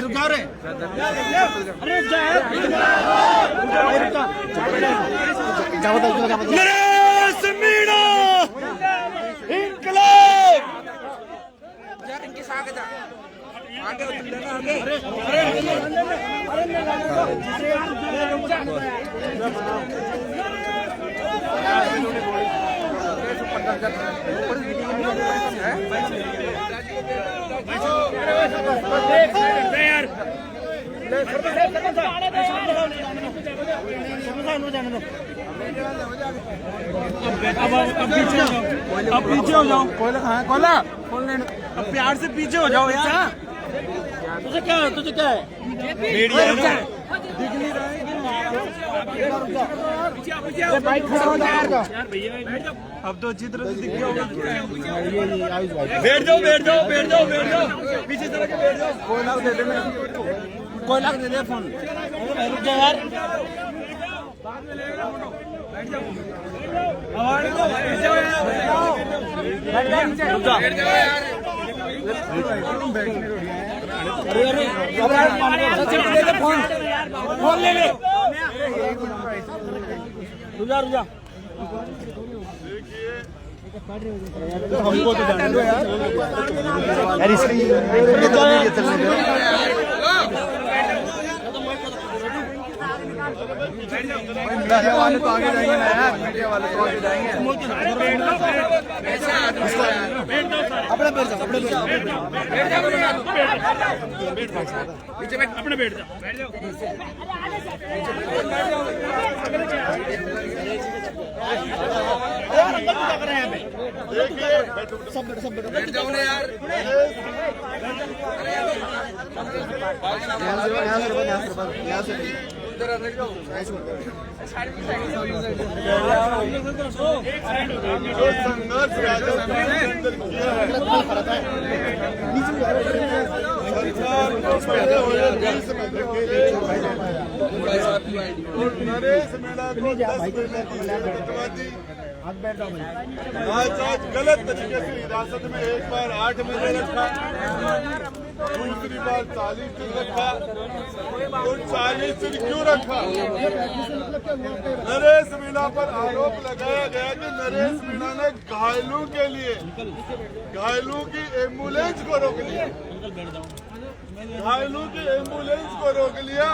रुका रे। अरे नरेश मीणा इंकलाब। इनके साथ आगे अब पीछे हो जाओ। कोला अब प्यार से पीछे हो जाओ यार। तुझे क्या है? दिख नहीं रहा है। बाइक खड़ा हो यार। अब तो अच्छी तरह से दिख गया होगा। बैठ जाओ पीछे चला के बैठ जाओ। कोयला दे दे फोन। रुक जा यार। फोन ले ले। रुजा हमको तो जाने दो यार। मीडिया वाले तो आगे जाएंगे ना यार। मीडिया वाले तो आगे जाएंगे। अपने बैठ जाओ। पीछे बैठ, अपने बैठ जाओ। बैठ जाओ ना यार। यहाँ से संघर्ष नरेश मीणा को 10 आज गलत तरीके से हिरासत में एक बार 8 महीने रखा, दूसरी बार 40 दिन रखा। और 40 दिन क्यों रखा? नरेश मीणा पर आरोप लगाया गया कि नरेश मीणा ने घायलों के लिए घायलों की एम्बुलेंस को रोक लिया। घायलों की एम्बुलेंस को रोक लिया।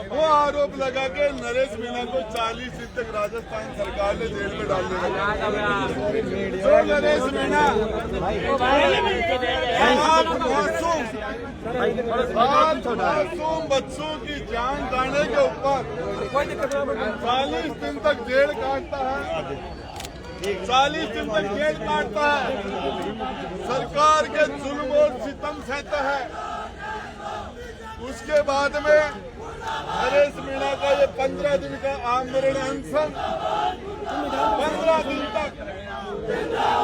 वो आरोप लगा के नरेश मीणा को 40 दिन तक राजस्थान सरकार ने जेल में डाल दिया। तो नरेश मीणा मासूम बच्चों की जान जाने के ऊपर 40 दिन तक जेल काटता है। 40 दिन तक जेल काटता है। सरकार के जुल्म और सितम सहता है। उसके बाद में नरेश मीणा का ये 15 दिन का आमरण अनशन, 15 दिन तक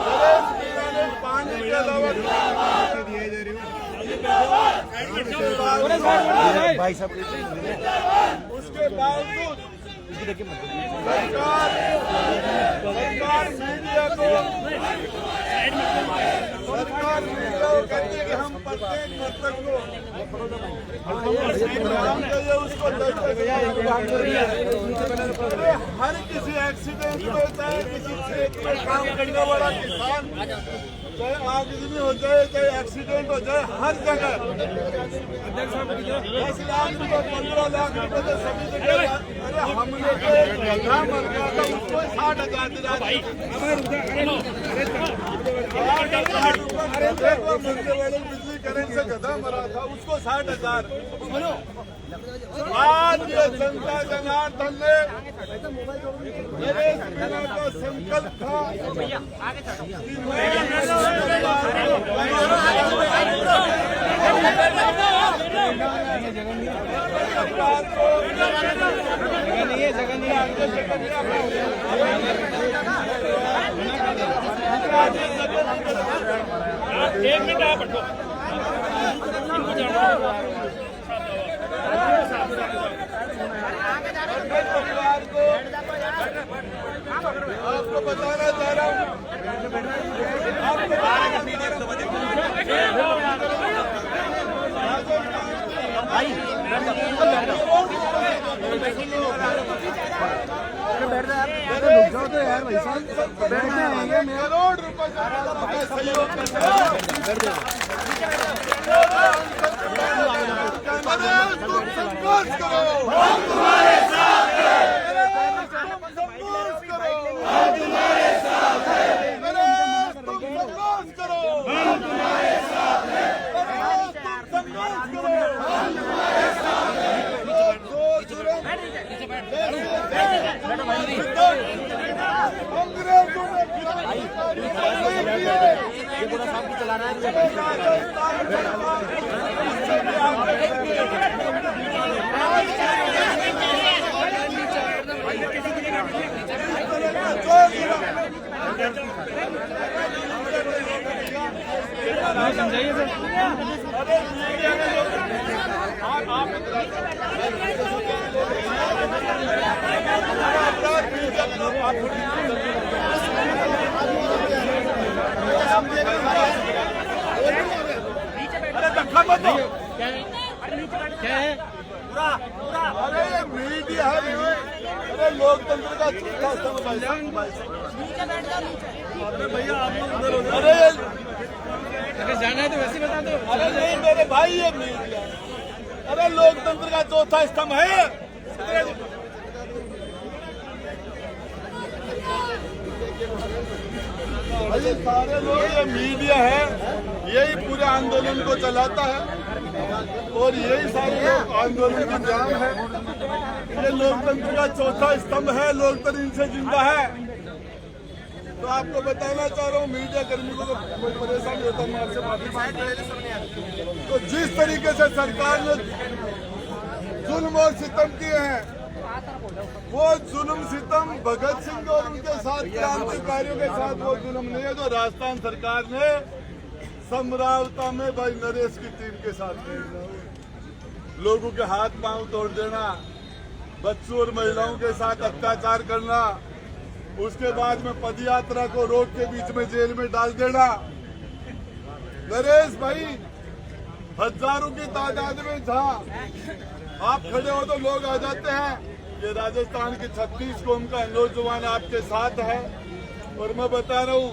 नरेश मीणा ने पानी के अलावा उसके बावजूद सरकार मीडिया को कहती है कि हम प्रत्येक मृतक को उसको हर किसी एक्सीडेंट में, चाहे किसी क्षेत्र में काम करने वाला किसान, चाहे आगजनी हो जाए, चाहे एक्सीडेंट हो जाए, हर जगह 10 लाख रुपए 15 लाख रुपए तो सभी जगह। अरे हमने तो एक गधा मर गया था, उसको 60,000 दिला दिया। बिजली करंट से गधा मरा था, उसको 60,000। आज ये जनता जनार्दन ने नरेश मीणा का संकल्प था कि एक मिनट आप बैठो। परिवार को आपको बताना चाह रहा हूँ, करोड़ रुपए सहयोग तुम संघर्ष करो, हम तुम्हारे साथ हैं। तुम संघर्ष करो, हम तुम्हारे साथ हैं। तुम संघर्ष करो, हम तुम्हारे साथ हैं। तुम संघर्ष करो, हम तुम्हारे साथ हैं। अंग्रेजों ने ये पूरा सब कुछ चला रहा है। समझाइए सर। अरे धक्का मत दो। क्या है? अरे ये मीडिया है, अरे लोकतंत्र का चौथा स्तंभ भाई साहब। अरे भैया आप लोग उधर हो। अरे जाना है तो वैसे बता दो। अरे नहीं मेरे भाई ये मीडिया, अरे लोकतंत्र का चौथा स्तंभ है। भाई सारे लोग, ये मीडिया है, यही पूरे आंदोलन को चलाता है और यही सारे लोग आंदोलन की जान है। ये लोकतंत्र का चौथा स्तंभ है, लोकतंत्र इनसे जिंदा है। तो आपको बताना चाह रहा हूँ, मीडिया कर्मी को तो कोई परेशानी होता है, आपसे माफी मांगते हैं। तो जिस तरीके से सरकार ने जुल्म और सितम किए हैं, वो जुल्म सितम भगत सिंह और उनके साथ क्रांतिकारियों के साथ वो जुल्म नहीं है जो राजस्थान सरकार ने समरावता में भाई नरेश की टीम के साथ किया। लोगों के हाथ पांव तोड़ देना, बच्चों और महिलाओं के साथ अत्याचार करना, उसके बाद में पदयात्रा को रोड के बीच में जेल में डाल देना। नरेश भाई, हजारों की तादाद में जहां आप खड़े हो तो लोग आ जाते हैं। ये राजस्थान की 36 कौम का नौजवान आपके साथ है और मैं बता रहा हूँ,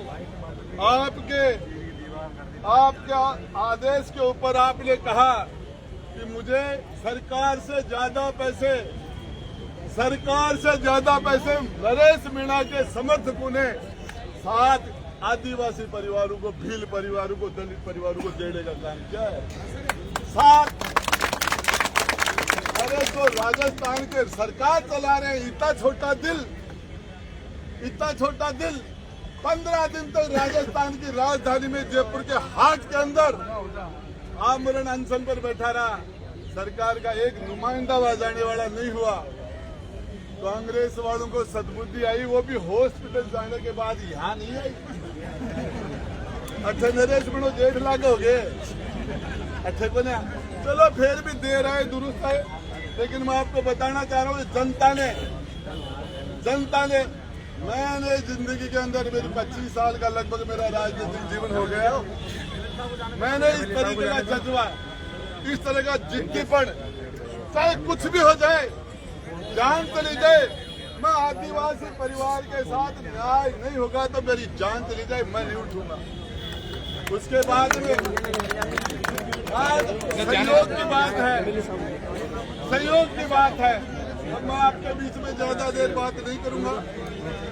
आपके आदेश के ऊपर आपने कहा कि मुझे सरकार से ज्यादा पैसे नरेश मीणा के समर्थकों ने 7 आदिवासी परिवारों को, भील परिवारों को, दलित परिवारों को देने का काम किया है। 7 अरे तो राजस्थान के सरकार चला रहे हैं, इतना छोटा दिल 15 दिन तक राजस्थान की राजधानी में जयपुर के हाट के अंदर आमरण अनशन पर बैठा रहा। सरकार का एक नुमाइंदा जाने वाला नहीं हुआ। कांग्रेस वालों को सद्बुद्धि आई, वो भी हॉस्पिटल जाने के बाद यहाँ नहीं आई। अच्छा नरेश बनो 1.5 लाख हो गए, अच्छा को ना, चलो फिर भी देर है, दुरुस्त है। लेकिन मैं आपको बताना चाह रहा हूँ, जनता ने मैंने जिंदगी के अंदर मेरी 25 साल का लगभग मेरा राजनीतिक जीवन हो गया। मैंने इस तरीके का जज्बा, इस तरह का जिद्दीपन, चाहे कुछ भी हो जाए, जान चली जाए, मैं आदिवासी परिवार के साथ न्याय नहीं होगा तो मेरी जान चली जाए, मैं नहीं उठूंगा। उसके बाद में आज सहयोग की बात है। अब मैं आपके बीच में ज्यादा देर बात नहीं करूंगा।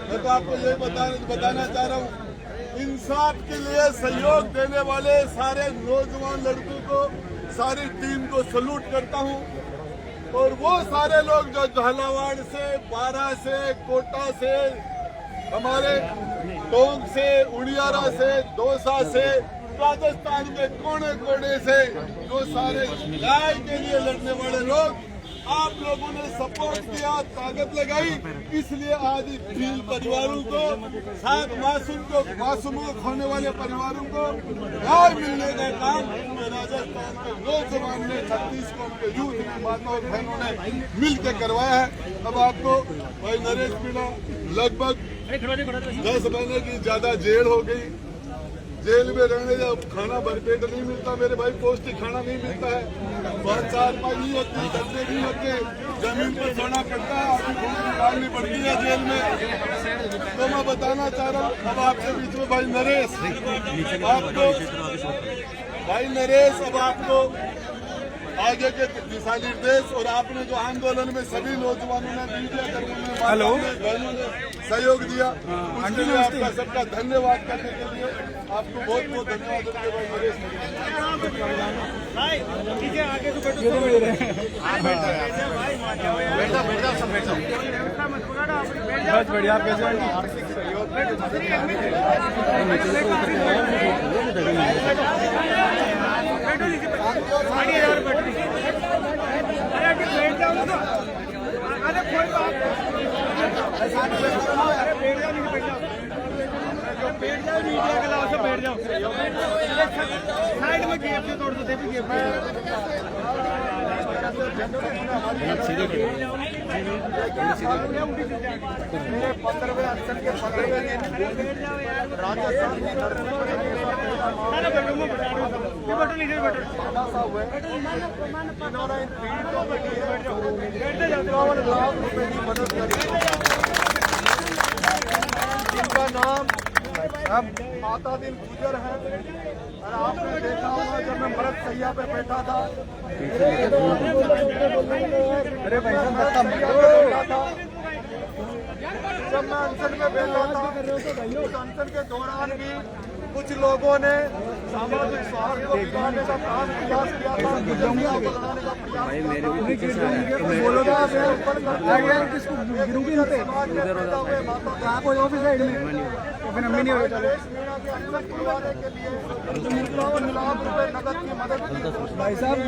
मैं तो आपको ये बताना चाह रहा हूँ, इंसाफ के लिए सहयोग देने वाले सारे नौजवान लड़कों को, सारी टीम को सैल्यूट करता हूँ। और वो सारे लोग जो झालावाड़ से, बारा से, कोटा से, हमारे टोंक से, उड़ियारा से, दौसा से, राजस्थान के कोने कोने से जो सारे न्याय के लिए लड़ने वाले लोग, आप लोगों ने सपोर्ट किया, ताकत लगाई, इसलिए आज भील परिवारों को, 7 मासूमों को खोने वाले परिवारों को न्याय मिलने का काम राजस्थान के नौजवान ने, 36 कौम के यूथ ने, माताओं और बहनों ने मिलकर करवाया है। अब आपको भाई नरेश मीणा लगभग 10 महीने की ज्यादा जेल हो गई। जेल में रहने जब खाना भरपेट नहीं मिलता मेरे भाई, पौष्टिक खाना नहीं मिलता है, बहुत चारपाई नहीं होती, गद्दे नहीं होते, जमीन पर सोना पड़ता है, आपकी खून निकालनी पड़ती है जेल में। तो मैं बताना चाह रहा हूँ अब आपके बीच में भाई नरेश, आपको भाई नरेश अब आपको आगे के दिशा निर्देश और आपने जो आंदोलन में सभी नौजवानों ने, मीडिया कर्मियों ने, बहनों ने सहयोग दिया, उसके लिए आपका सबका धन्यवाद करने के लिए आपको बहुत बहुत धन्यवाद देते भाई नरेश। बहुत बढ़िया, साइड में गेट से तोड़ देते भी गेट मेरे 15वें अक्षर के राजस्थान इन्होंने इन पीड़ितों के लिए 51 लाख रुपए की मदद करी। इनका नाम अब माता दिन गुजर है और आपने देखा होगा जब मैं मरद सैया पे बैठा था, अरे भाई साहब जब मैं अनशन में बैठा था, उस अनशन के दौरान भी कुछ लोगों ने सामाजिक सौहार्द को बिगाड़ने का प्रयास किया था, लाख रुपए नकद की मदद की। भाई साहब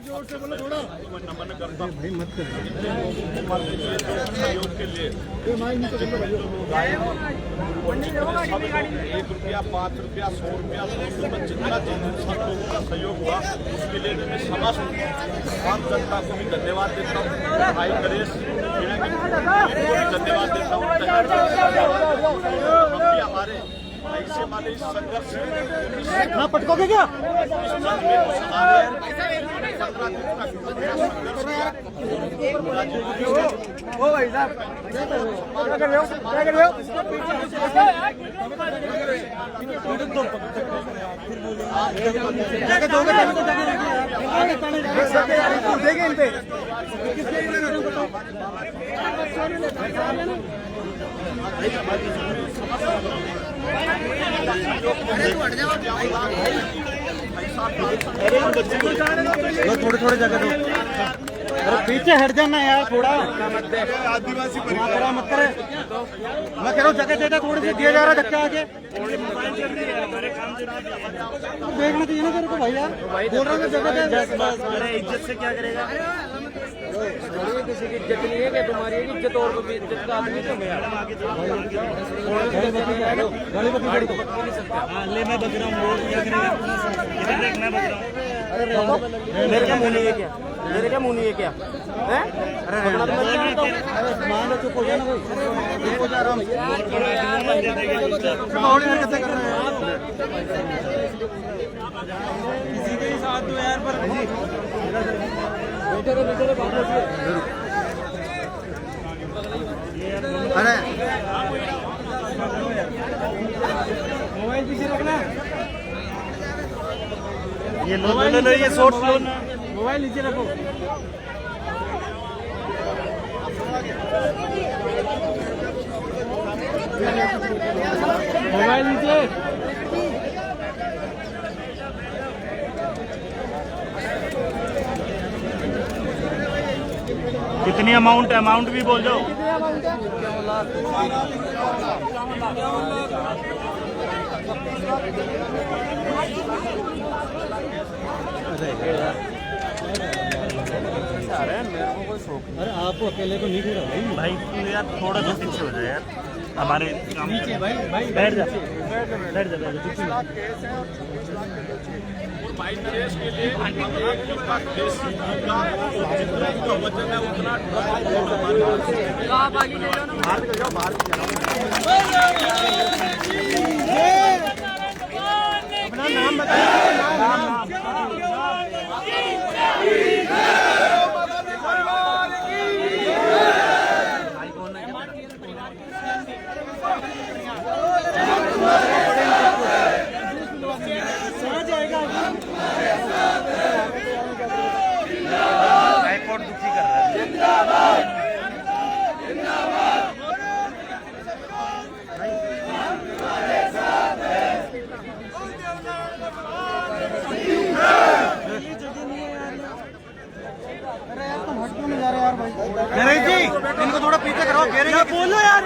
जोर से बोलो थोड़ा, नमन करता भाई मत कर सहयोग के लिए 1 रुपया 5 रुपया 100 रुपया 100 रुपया जितना सब लोगों का सहयोग हुआ उसके लिए मैं समस्त आम जनता को भी धन्यवाद देता हूँ, भाई नरेश धन्यवाद देता हूँ। हमारे ऐसे वाले संघर्ष ना पटकोगे क्या ओ भाई साहब क्या कर रहे हो देंगे इन पे थोड़े जगह दो, अरे पीछे हट जाना यार थोड़ा, आदिवासी परिवार मत करे, मैं कह रहा हूँ जगह देता थोड़ी सी दिया जा रहा धक्का आगे देखना चाहिए ना तेरे को भाई यार, बोल रहा हूँ जगह दे। इज्जत से क्या करेगा, किसी की इज्जत नहीं है कि तुम्हारी इज्जत और भी इज्जत का आदमी तो मैं ले मैं बच रहा हूँ मेरे क्या मुँह नहीं है क्या, मेरे क्या मुँह नहीं है क्या है, मान चुप हो जाना किसी के ही साथ दो यार, पर अरे मोबाइल पीछे रखना, ये मोबाइल लो, ये शॉर्ट लो ना, मोबाइल नीचे रखो। मोबाइल नीचे कितनी अमाउंट है, अमाउंट भी बोल जाओ। अरे आपको अकेले को नहीं दे रहा भाई यार, थोड़ा सा पीछे हो जाए यार। हमारे बैठ जा बैठ जा भाई देश के लिए जितना देश का जितना जो वचन है उतना अपना नाम बताइए। हाईकोर्ट दुखी कर रहा है। अरे यार तुम हट क्यों नहीं जा रहे यार भाई? नरेश जी इनको थोड़ा पीछे करो, घेरेंगे। बोलो यार,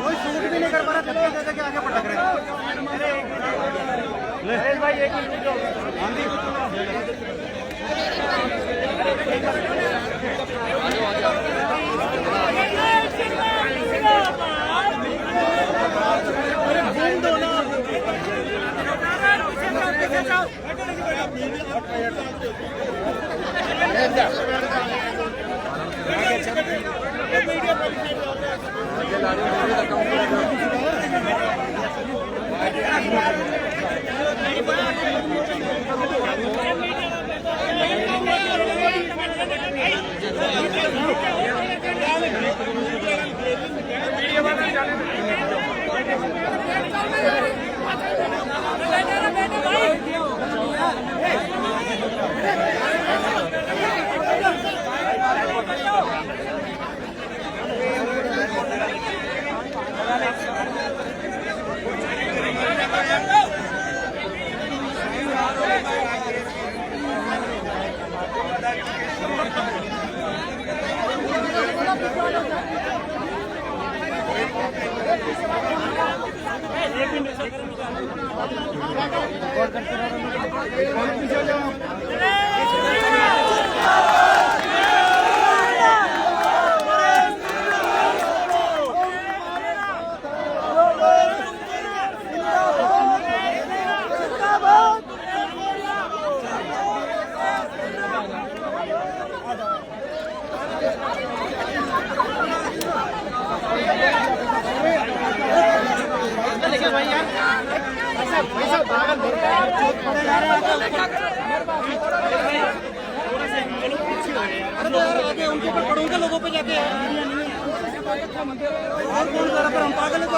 कोई शूट भी नहीं कर पा रहा, धक्के दे के आगे पटक रहे। नरेश भाई एक मिनट उनके ऊपर पड़ोगे लोगों पे जाके और कौन कर रहा, हम पागल है तो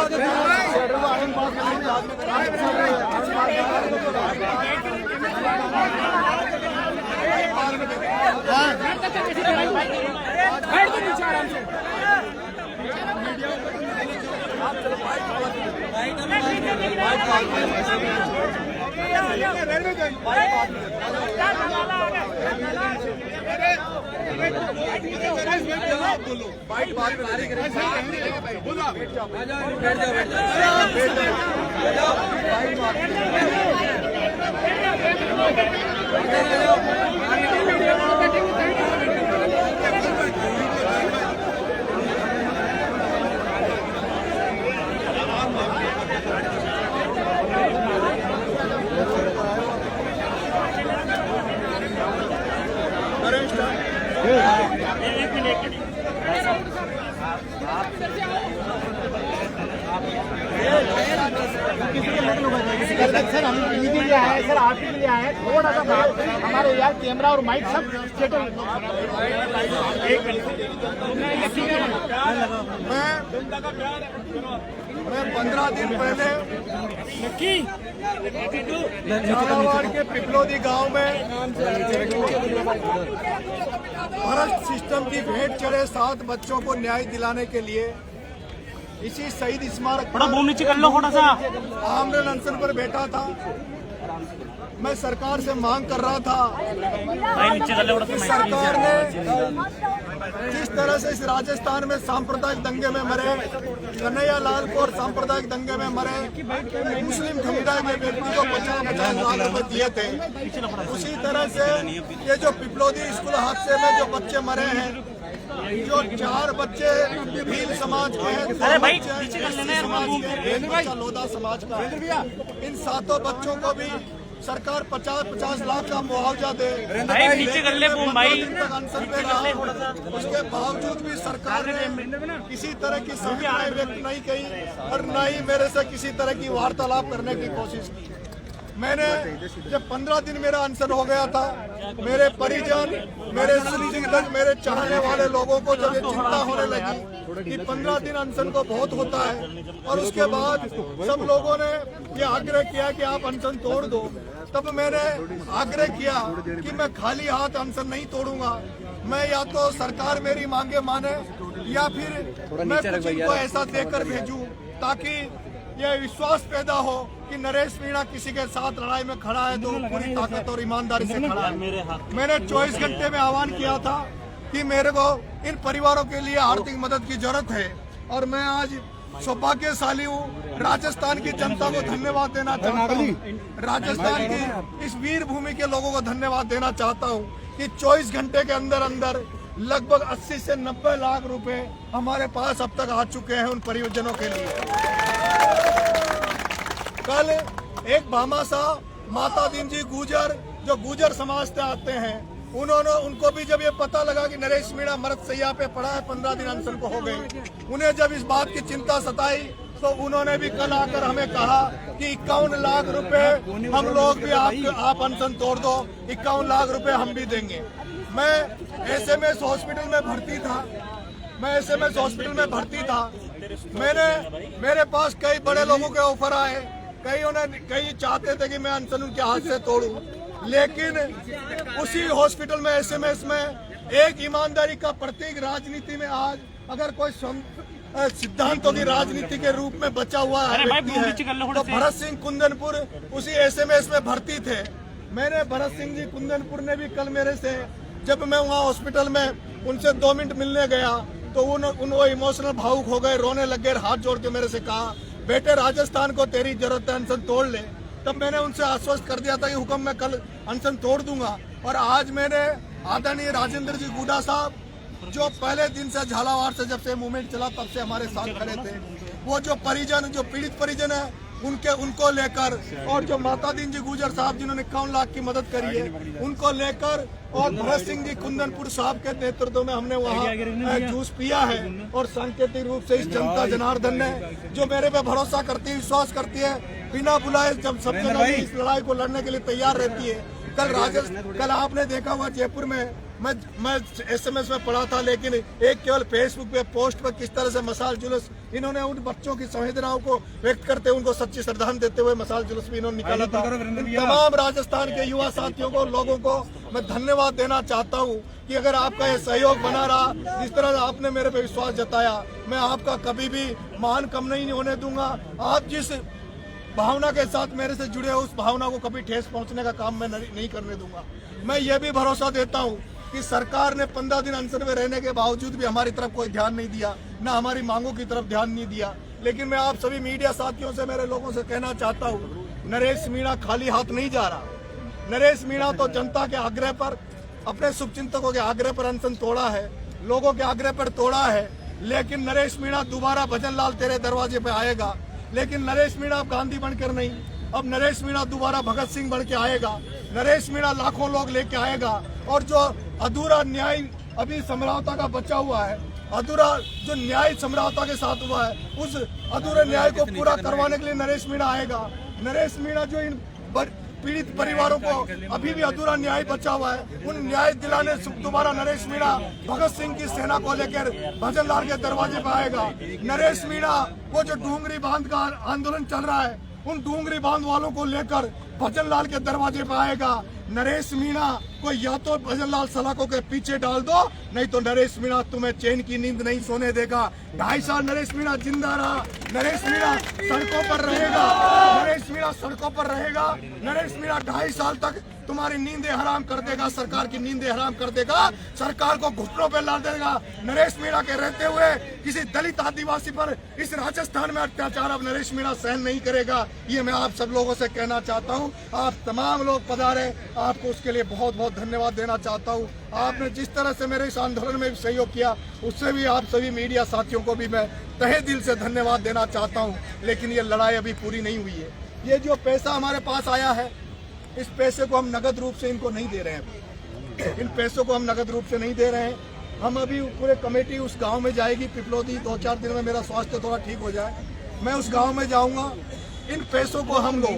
सर हम इनके लिए आए, सर आपके लिए आए, थोड़ा सा हमारे यार कैमरा और माइक सब सेटल। मैं 15 दिन पहले झालावाड़ के पिपलोदी गांव में भ्रष्ट सिस्टम की भेंट चढ़े 7 बच्चों को न्याय दिलाने के लिए इसी शहीद स्मारक नीचे कर लो थोड़ा सा। आमरण अनशन पर बैठा था। मैं सरकार से मांग कर रहा था कि सरकार ने जिस तरह से इस राजस्थान में सांप्रदायिक दंगे में मरे कन्हैया लाल को और सांप्रदायिक दंगे में मरे मुस्लिम समुदाय के व्यक्ति को 50-50 लाख रुपए दिए थे, उसी तरह से ये जो पिपलोदी स्कूल हादसे में जो बच्चे मरे हैं, जो 4 बच्चे भील समाज के हैं, 2 बच्चे एससी समाज के, 1 बच्चा लोधा समाज का, इन 7 बच्चों को भी सरकार 50-50 लाख का मुआवजा दे। नीचे कर ले बूम भाई। तक अनशन पे रहा, उसके बावजूद भी सरकार ने किसी तरह की संवेदनाएं व्यक्त नहीं की और न ही मेरे से किसी तरह की वार्तालाप करने की कोशिश की। मैंने जब 15 दिन मेरा अनशन हो गया था, मेरे परिजन, मेरे समर्थक, मेरे चाहने वाले लोगों को जब ये चिंता होने लगी कि 15 दिन अनशन को बहुत होता है और उसके बाद सब लोगों ने ये आग्रह किया कि आप अनशन तोड़ दो, तब मैंने आग्रह किया कि मैं खाली हाथ अनशन नहीं तोड़ूंगा। मैं या तो सरकार मेरी मांगे माने या फिर मैं कुछ इनको ऐसा देकर भेजूं ताकि यह विश्वास पैदा हो कि नरेश मीणा किसी के साथ लड़ाई में खड़ा है तो पूरी ताकत और ईमानदारी से खड़ा है। मैंने 24 घंटे में आह्वान किया था कि मेरे को इन परिवारों के लिए आर्थिक मदद की जरूरत है और मैं आज सौभाग्यशाली हूँ। राजस्थान की जनता को धन्यवाद देना चाहता हूँ, राजस्थान की इस वीर भूमि के लोगों को धन्यवाद देना चाहता हूँ कि 24 घंटे के अंदर अंदर लगभग 80 से 90 लाख रुपए हमारे पास अब तक आ चुके हैं उन परियोजनों के लिए। कल एक भामाशाह माता दीन जी गुजर, जो गुजर समाज से आते हैं, उनको भी जब ये पता लगा कि नरेश मीणा मरद सैया पे पड़ा है, 15 दिन अनशन को हो गए, उन्हें जब इस बात की चिंता सताई तो उन्होंने भी कल आकर हमें कहा कि 51 लाख रुपए हम लोग भी आप अनशन तोड़ दो, 51 लाख रुपए हम भी देंगे। मैं एसएमएस हॉस्पिटल में भर्ती था, मेरे पास कई बड़े लोगों के ऑफर आए, कई चाहते थे कि मैं अनशन उनके हाथ से तोड़ूं, लेकिन उसी हॉस्पिटल में एसएमएस में एक ईमानदारी का प्रतीक राजनीति में आज अगर कोई सिद्धांतों की राजनीति के रूप में बचा हुआ व्यक्ति है तो भरत सिंह कुंदनपुर उसी एसएमएस में भर्ती थे। मैंने भरत सिंह जी कुंदनपुर ने भी कल मेरे से, जब मैं वहाँ हॉस्पिटल में उनसे 2 मिनट मिलने गया तो वो इमोशनल भावुक हो गए, रोने लग गए, हाथ जोड़ के मेरे से कहा, बेटे राजस्थान को तेरी जरूरत है, अनशन तोड़ ले। तब मैंने उनसे आश्वस्त कर दिया था कि हुक्म मैं कल अनशन तोड़ दूंगा। और आज मैंने आदरणीय राजेंद्र जी गुडा साहब, जो पहले दिन से झालावाड़ से जब से मूवमेंट चला तब से हमारे साथ खड़े थे, वो जो परिजन, जो पीड़ित परिजन है उनको लेकर, और जो माता दीन जी गुजर साहब जिन्होंने 51 लाख की मदद करी है उनको लेकर, और भरत सिंह जी कुंदनपुर साहब के नेतृत्व में हमने वहाँ जूस पिया है। और सांकेतिक रूप से इस जनता जनार्दन ने जो मेरे पे भरोसा करती है, विश्वास करती है, बिना बुलाए जब सब जगह इस लड़ाई को लड़ने के लिए तैयार रहती है। कल आपने देखा हुआ जयपुर में मैं एसएमएस में पढ़ा था, लेकिन एक केवल फेसबुक पे पोस्ट पर किस तरह से मशाल जुलूस इन्होंने उन बच्चों की संवेदनाओं को व्यक्त करते हुए उनको सच्ची श्रद्धांजलि देते हुए मशाल जुलूस भी इन्होंने निकाला था। तमाम राजस्थान के युवा साथियों को, लोगों को मैं धन्यवाद देना चाहता हूँ कि अगर आपका ये सहयोग बना रहा, जिस तरह आपने मेरे पे विश्वास जताया, मैं आपका कभी भी मान कम नहीं होने दूंगा। आप जिस भावना के साथ मेरे से जुड़े हो उस भावना को कभी ठेस पहुंचने का काम मैं नहीं करने दूंगा। मैं ये भी भरोसा देता हूं कि सरकार ने 15 दिन अनशन में रहने के बावजूद भी हमारी तरफ कोई ध्यान नहीं दिया, ना हमारी मांगों की तरफ ध्यान नहीं दिया। लेकिन मैं आप सभी मीडिया साथियों से, मेरे लोगों से कहना चाहता हूँ, नरेश मीणा खाली हाथ नहीं जा रहा। नरेश मीणा तो जनता के आग्रह पर, अपने शुभचिंतकों के आग्रह पर अनशन तोड़ा है, लोगों के आग्रह पर तोड़ा है। लेकिन नरेश मीणा दोबारा भजन लाल तेरे दरवाजे पे आएगा। लेकिन नरेश मीणा अब गांधी बनकर नहीं, अब नरेश मीणा दोबारा भगत सिंह बन के आएगा। नरेश मीणा लाखों लोग लेके आएगा और जो अधूरा न्याय अभी समझौता का बचा हुआ है, अधूरा जो न्याय समझौता के साथ हुआ है, उस अधूरे न्याय को पूरा करवाने के लिए नरेश मीणा आएगा। नरेश मीणा जो इन पीड़ित परिवारों को अभी भी अधूरा न्याय बचा हुआ है, उन न्याय दिलाने दोबारा नरेश मीणा भगत सिंह की सेना को लेकर भजन लाल के दरवाजे पर आएगा। नरेश मीणा वो जो डूंगरी बांध का आंदोलन चल रहा है, उन डूंगरी बांध वालों को लेकर भजन लाल के दरवाजे पर आएगा। नरेश मीणा कोई या तो भजन लाल सलाखों के पीछे डाल दो, नहीं तो नरेश मीणा तुम्हें चैन की नींद नहीं सोने देगा। 2.5 साल नरेश मीणा जिंदा रहा, नरेश मीणा सड़कों पर रहेगा, नरेश मीणा सड़कों पर रहेगा। नरेश मीणा 2.5 साल तक तुम्हारी नींदें हराम कर देगा, सरकार की नींदें हराम कर देगा, सरकार को घुटनों पे ला देगा। नरेश मीणा के रहते हुए किसी दलित आदिवासी पर इस राजस्थान में अत्याचार अब नरेश मीणा सहन नहीं करेगा। ये मैं आप सब लोगों से कहना चाहता हूँ। आप तमाम लोग पधारे, आपको उसके लिए बहुत बहुत धन्यवाद देना चाहता हूँ। आपने जिस तरह से मेरे इस आंदोलन में सहयोग किया, उससे भी आप सभी मीडिया साथियों को भी मैं तहे दिल से धन्यवाद देना चाहता हूँ। लेकिन ये लड़ाई अभी पूरी नहीं हुई है। ये जो पैसा हमारे पास आया है, इस पैसे को हम नगद रूप से इनको नहीं दे रहे हैं। इन पैसों को हम नगद रूप से नहीं दे रहे हैं। हम अभी पूरे कमेटी उस गांव में जाएगी पिपलोदी। 2-4 दिन में मेरा स्वास्थ्य थोड़ा ठीक हो जाए, मैं उस गांव में जाऊंगा। इन पैसों को हम लोग,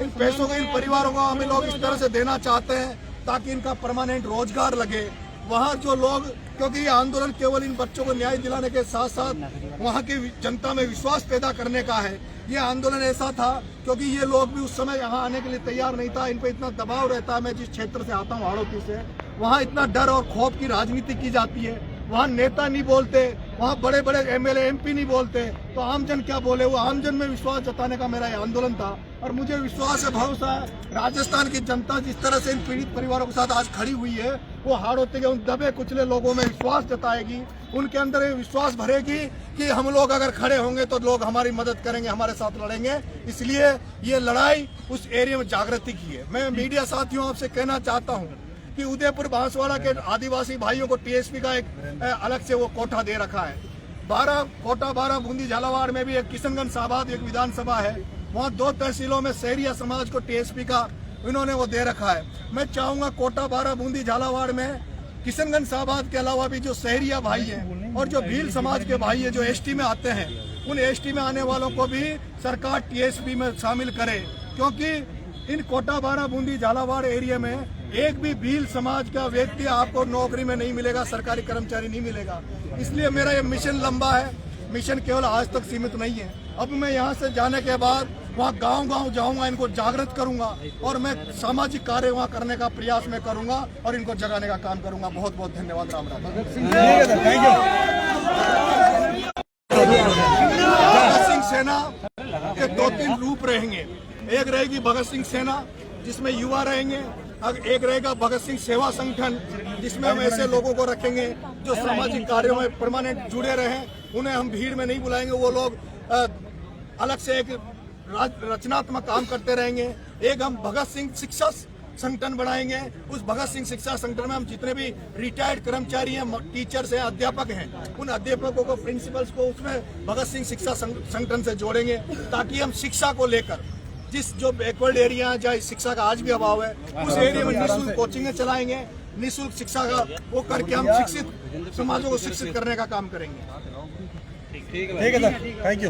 इन पैसों को इन परिवारों को हम लोग इस तरह से देना चाहते हैं ताकि इनका परमानेंट रोजगार लगे। वहाँ जो लोग, क्योंकि ये आंदोलन केवल इन बच्चों को न्याय दिलाने के साथ साथ वहाँ की जनता में विश्वास पैदा करने का है। ये आंदोलन ऐसा था क्योंकि ये लोग भी उस समय यहाँ आने के लिए तैयार नहीं था। इन पे इतना दबाव रहता है। मैं जिस क्षेत्र से आता हूँ, हाड़ौती से, वहाँ इतना डर और खौफ की राजनीति की जाती है। वहाँ नेता नहीं बोलते, वहाँ बड़े बड़े एमएलए एमपी नहीं बोलते, तो आमजन क्या बोले। वो आमजन में विश्वास जताने का मेरा ये आंदोलन था और मुझे विश्वास है, भरोसा है, राजस्थान की जनता जिस तरह से इन पीड़ित परिवारों के साथ आज खड़ी हुई है, वो हाड़ौती के उन दबे कुचले लोगों में विश्वास जताएगी। उनके अंदर ये विश्वास भरेगी कि हम लोग अगर खड़े होंगे तो लोग हमारी मदद करेंगे, हमारे साथ लड़ेंगे। इसलिए ये लड़ाई उस एरिया में जागृति की है। मैं मीडिया साथियों आपसे कहना चाहता हूँ कि उदयपुर बांसवाड़ा के आदिवासी भाइयों को टीएसपी का एक अलग से वो कोठा दे रखा है। 12 बूंदी झालावाड़ में भी एक किशनगंज साबाद एक विधानसभा है, वहाँ 2 तहसीलों में शहरिया समाज को टीएसपी का इन्होंने वो दे रखा है। मैं चाहूंगा कोटा 12 बूंदी झालावाड़ में किशनगंज साबाद के अलावा भी जो शहरिया भाई हैं और जो भील समाज के भाई हैं जो एसटी में आते हैं, उन एसटी में आने वालों को भी सरकार टीएसपी में शामिल करे। क्योंकि इन कोटा 12 बूंदी झालावाड़ एरिया में एक भी भील समाज का व्यक्ति आपको नौकरी में नहीं मिलेगा, सरकारी कर्मचारी नहीं मिलेगा। इसलिए मेरा ये मिशन लंबा है। मिशन केवल आज तक सीमित नहीं है। अब मैं यहाँ से जाने के बाद वहाँ गांव-गांव जाऊंगा, इनको जागृत करूंगा और मैं सामाजिक कार्य वहाँ करने का प्रयास मैं करूंगा और इनको जगाने का काम करूंगा। बहुत बहुत धन्यवाद। राम राम। भगत सिंह सेना के 2-3 रूप रहेंगे। एक रहेगी भगत सिंह सेना जिसमें युवा रहेंगे, एक रहेगा भगत सिंह सेवा संगठन जिसमें हम ऐसे लोगों को रखेंगे जो सामाजिक कार्यों में परमानेंट जुड़े रहें। उन्हें हम भीड़ में नहीं बुलाएंगे, वो लोग अलग से एक रचनात्मक काम करते रहेंगे। एक हम भगत सिंह शिक्षा संगठन बनाएंगे। उस भगत सिंह शिक्षा संगठन में हम जितने भी रिटायर्ड कर्मचारी हैं, टीचर्स हैं, अध्यापक हैं, उन अध्यापकों को, प्रिंसिपल्स को उसमें भगत सिंह शिक्षा संगठन से जोड़ेंगे ताकि हम शिक्षा को लेकर जिस जो बैकवर्ड एरिया जहाँ शिक्षा का आज भी अभाव है, उस एरिया में निःशुल्क कोचिंगें चलाएंगे, निःशुल्क शिक्षा का वो करके हम शिक्षित समाजों को शिक्षित करने का काम करेंगे। ठीक है सर, थैंक यू।